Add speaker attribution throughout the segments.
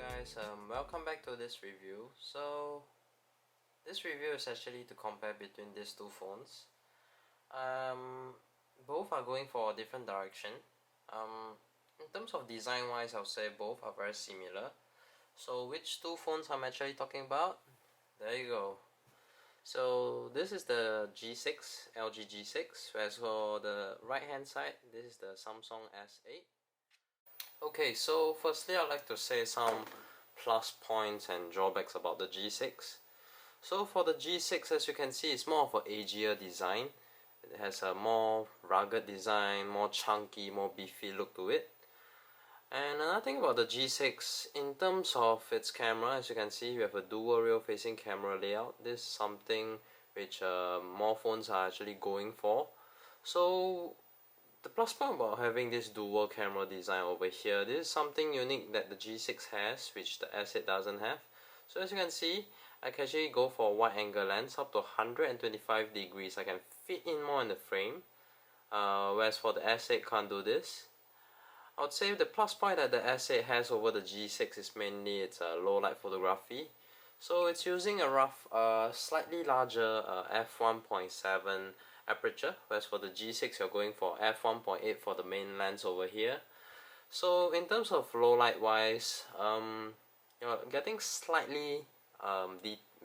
Speaker 1: guys, welcome back to this review. So this review is actually to compare between these two phones. Both are going for a different direction. In terms of design wise, I'll say both are very similar. So which two phones I'm actually talking about? There you go. So this is the G6, LG G6, whereas for the right hand side, this is the Samsung S8. Okay, so firstly I'd like to say some plus points and drawbacks about the G6. So for the G6, as you can see, it's more of an agier design. It has a more rugged design, more chunky, more beefy look to it. And another thing about the G6, in terms of its camera, as you can see, we have a dual rear facing camera layout. This is something which more phones are actually going for. So the plus point about having this dual camera design over here, this is something unique that the G6 has, which the S8 doesn't have. So as you can see, I can actually go for a wide angle lens up to 125 degrees. I can fit in more in the frame, whereas for the S8 can't do this. I would say the plus point that the S8 has over the G6 is mainly its low light photography. So it's using a slightly larger f1.7 aperture, whereas for the G6 you're going for f1.8 for the main lens over here. So in terms of low light wise, you're getting slightly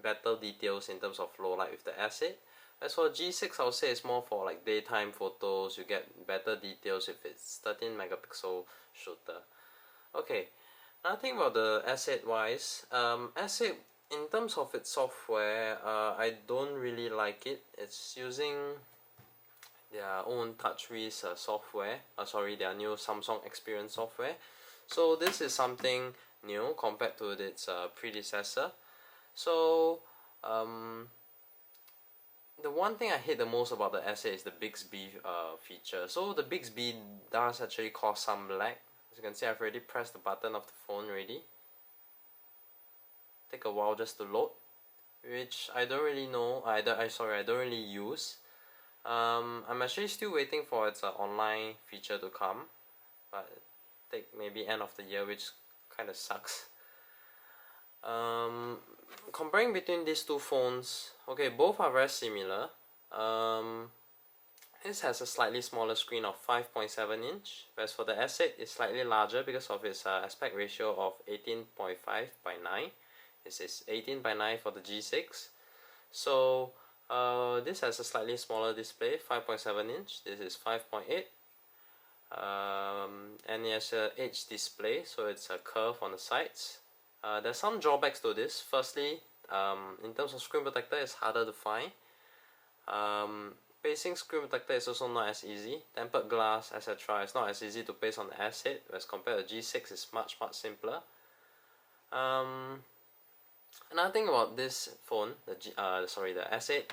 Speaker 1: better details in terms of low light with the S8. As for G6, I would say it's more for like daytime photos. You get better details if it's 13 megapixel shooter. Okay, another thing about the S8 wise, S8 in terms of its software, I don't really like it. It's using their own TouchWiz software, their new Samsung Experience software. So this is something new compared to its predecessor. So the one thing I hate the most about the S8 is the Bixby feature. So the Bixby does actually cause some lag. As you can see, I've already pressed the button of the phone already. Take a while just to load, which I don't really know. I don't really use. I'm actually still waiting for its online feature to come, but take maybe end of the year, which kind of sucks. Comparing between these two phones, okay, both are very similar. This has a slightly smaller screen of 5.7 inch, whereas for the S8 it's slightly larger because of its aspect ratio of 18.5 by 9. This is 18 by 9 for the G6. So this has a slightly smaller display, 5.7 inch. This is 5.8. And it has a H display, so it's a curve on the sides. There's some drawbacks to this. Firstly, in terms of screen protector, it's harder to find. Pasting screen protector is also not as easy. Tempered glass, etc. is not as easy to paste on the S8, as compared to G6 is much simpler. Another thing about this phone, the S8,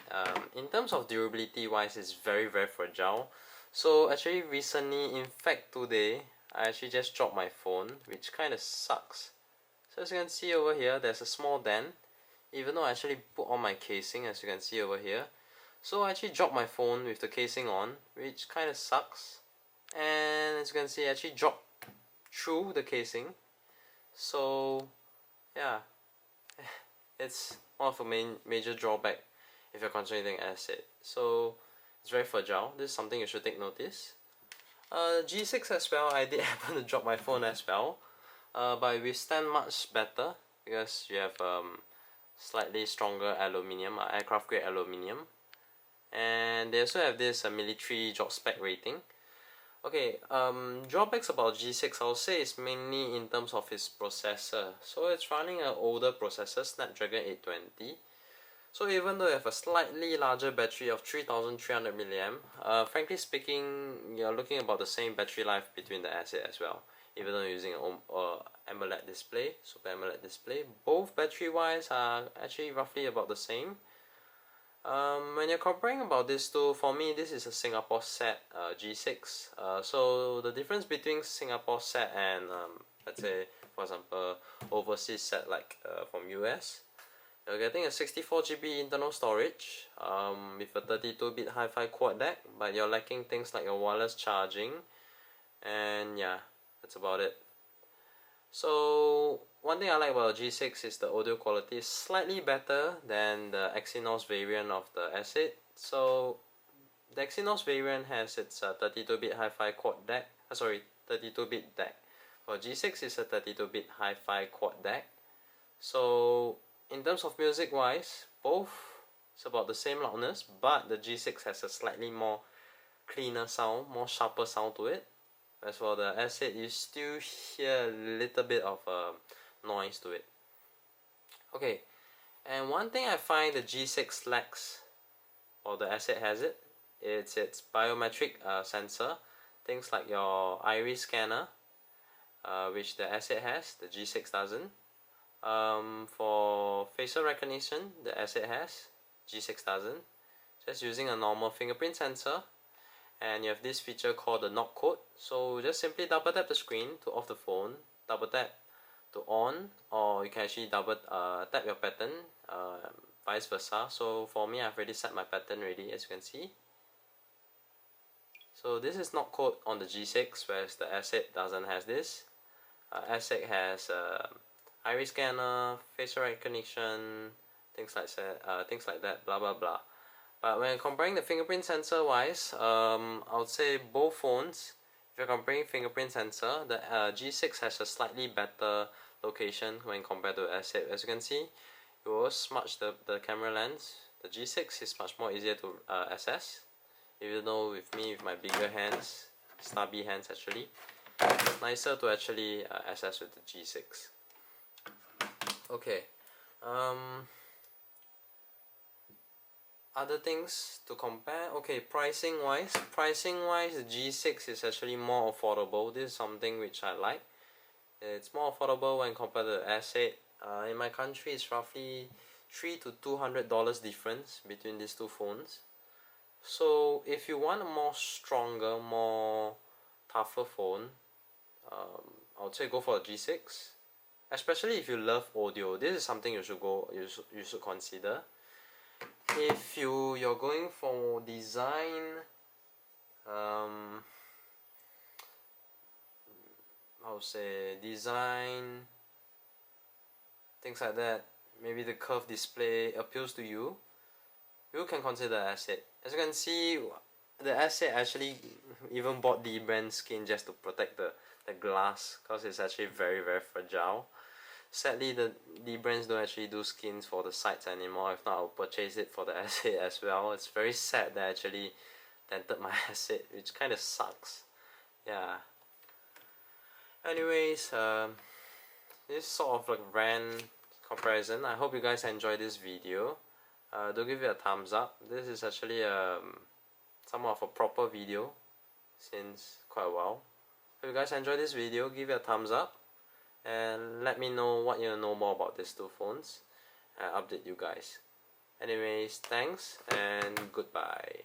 Speaker 1: in terms of durability wise, it's very fragile. So actually recently, in fact today, I actually just dropped my phone, which kind of sucks. So as you can see over here, there's a small dent, even though I actually put on my casing, as you can see over here. So I actually dropped my phone with the casing on, which kind of sucks. And as you can see, I actually dropped through the casing. So yeah, it's one of the major drawback if you're considering S8. So it's very fragile. This is something you should take notice. G6 as well, I did happen to drop my phone as well. But it withstand much better because you have slightly stronger aluminium, aircraft grade aluminium, and they also have this military job spec rating. Okay, drawbacks about G6 I'll say is mainly in terms of its processor. So it's running an older processor, Snapdragon 820. So even though you have a slightly larger battery of 3300 mAh, frankly speaking, you're looking about the same battery life between the S8 as well. Even though you're using an AMOLED display, Super AMOLED display, both battery wise are actually roughly about the same. When you're comparing about these two, for me this is a Singapore set G6. So the difference between Singapore set and let's say for example overseas set like from US, you're getting a 64GB internal storage with a 32-bit hi-fi quad DAC, but you're lacking things like your wireless charging, and yeah, that's about it. So one thing I like about G6 is the audio quality is slightly better than the Exynos variant of the S8. So the Exynos variant has its 32-bit hi-fi quad DAC. 32-bit DAC. For G6 is a 32-bit hi-fi quad DAC. So in terms of music wise, both it's about the same loudness, but the G6 has a slightly more cleaner sound, more sharper sound to it. As for the S8, you still hear a little bit of noise to it. Okay, and one thing I find the G6 lacks, or the S8 has it, it's its biometric sensor. Things like your iris scanner, which the S8 has, the G6 doesn't. For facial recognition, the S8 has, G6 doesn't. Just using a normal fingerprint sensor, and you have this feature called the knock code. So just simply double tap the screen to off the phone, double tap to on, or you can actually double tap your pattern, vice versa. So for me, I've already set my pattern ready, as you can see. So this is knock code on the G6, whereas the S8 doesn't have this. S8 has iris scanner, facial recognition, things like that, blah blah blah. But when comparing the fingerprint sensor wise, I would say both phones, if you're comparing fingerprint sensor, the G6 has a slightly better location when compared to S8. As you can see, it will smudge the camera lens. The G6 is much more easier to assess. Even though with me, with my bigger hands, stubby hands actually, it's nicer to actually assess with the G6. Okay, other things to compare. Okay, pricing wise, the G6 is actually more affordable. This is something which I like. It's more affordable when compared to the S8. In my country, it's roughly $300 to $200 difference between these two phones. So if you want a more stronger, more tougher phone, I would say go for a G6. Especially if you love audio, this is something you should consider. If you're going for design, I would say design, things like that, maybe the curved display appeals to you, you can consider S8. As you can see, the S8 actually even bought the brand skin just to protect the glass, because it's actually very very fragile. Sadly, the brands don't actually do skins for the sides anymore. If not, I'll purchase it for the S8 as well. It's very sad that I actually dented my S8, which kind of sucks. Yeah. Anyways, this is sort of like rant comparison. I hope you guys enjoyed this video. Do give it a thumbs up. This is actually somewhat of a proper video since quite a while. If you guys enjoyed this video, give it a thumbs up and let me know what you know more about these two phones. I'll update you guys. Anyways, thanks and goodbye.